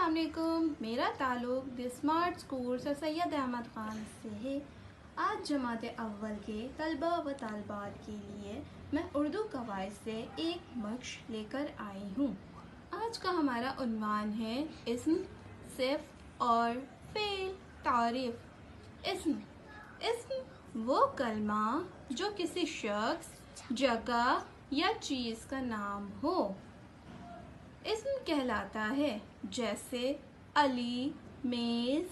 अस्सलाम वालेकुम। मेरा ताल्लुक़ the smart school sir Syed Ahmad Khan से है। आज जमात अव्वल के तलबा व तालबात के लिए मैं उर्दू कवायद से एक मश्क लेकर आई हूँ। आज का हमारा उन्वान है इस्म, सिफ़ और फ़ेल तारीफ़। इस्म वो कलमा जो किसी शख्स, जगह या चीज़ का नाम हो। इस्म कहलाता है जैसे अली, मेज़,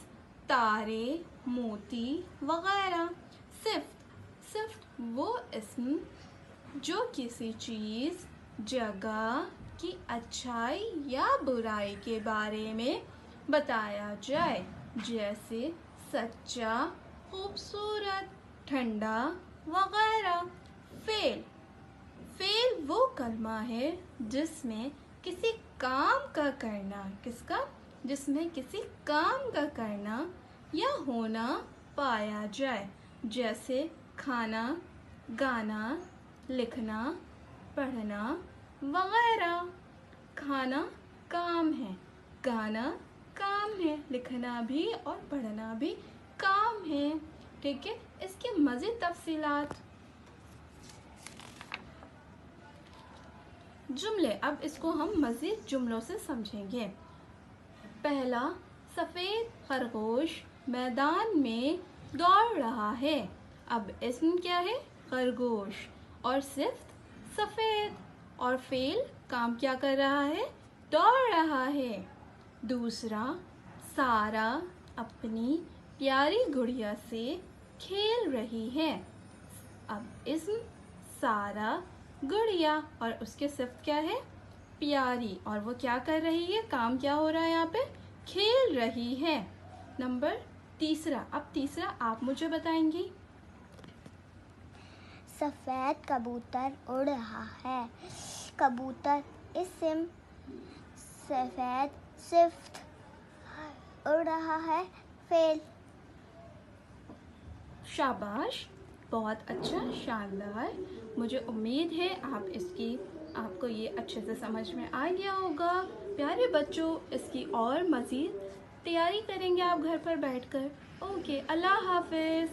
तारे, मोती वगैरह। सिफ़ वो इस्म जो किसी चीज़, जगह की अच्छाई या बुराई के बारे में बताया जाए, जैसे सच्चा, खूबसूरत, ठंडा वगैरह। फ़ेल वो कलमा है जिसमें किसी काम का करना, जिसमें किसी काम का करना या होना पाया जाए, जैसे खाना, गाना, लिखना, पढ़ना वगैरह। खाना काम है, गाना काम है, लिखना भी और पढ़ना भी काम है। ठीक है, इसकी मज़ीद तफसीलात। जुमले, अब इसको हम मज़ीद जुमलों से समझेंगे। पहला, सफ़ेद खरगोश मैदान में दौड़ रहा है। अब इस्म क्या है? खरगोश। और सिफ़ सफ़ेद। और फ़ेल काम क्या कर रहा है? दौड़ रहा है। दूसरा, सारा अपनी प्यारी गुड़िया से खेल रही है। अब इस्म सारा, गुड़िया, और उसके सिफ़ क्या है? प्यारी। और वो क्या कर रही है? काम क्या हो रहा है यहाँ पे? खेल रही है। नंबर तीसरा, अब तीसरा आप मुझे बताएंगी। सफ़ेद कबूतर उड़ रहा है। कबूतर इस्म, सफ़ेद सिफ़, उड़ रहा है फ़ेल। शाबाश, बहुत अच्छा, शानदार। मुझे उम्मीद है आपको ये अच्छे से समझ में आ गया होगा। प्यारे बच्चों, इसकी और मज़ीद तैयारी करेंगे आप घर पर बैठकर। ओके, अल्लाह हाफ़िज़।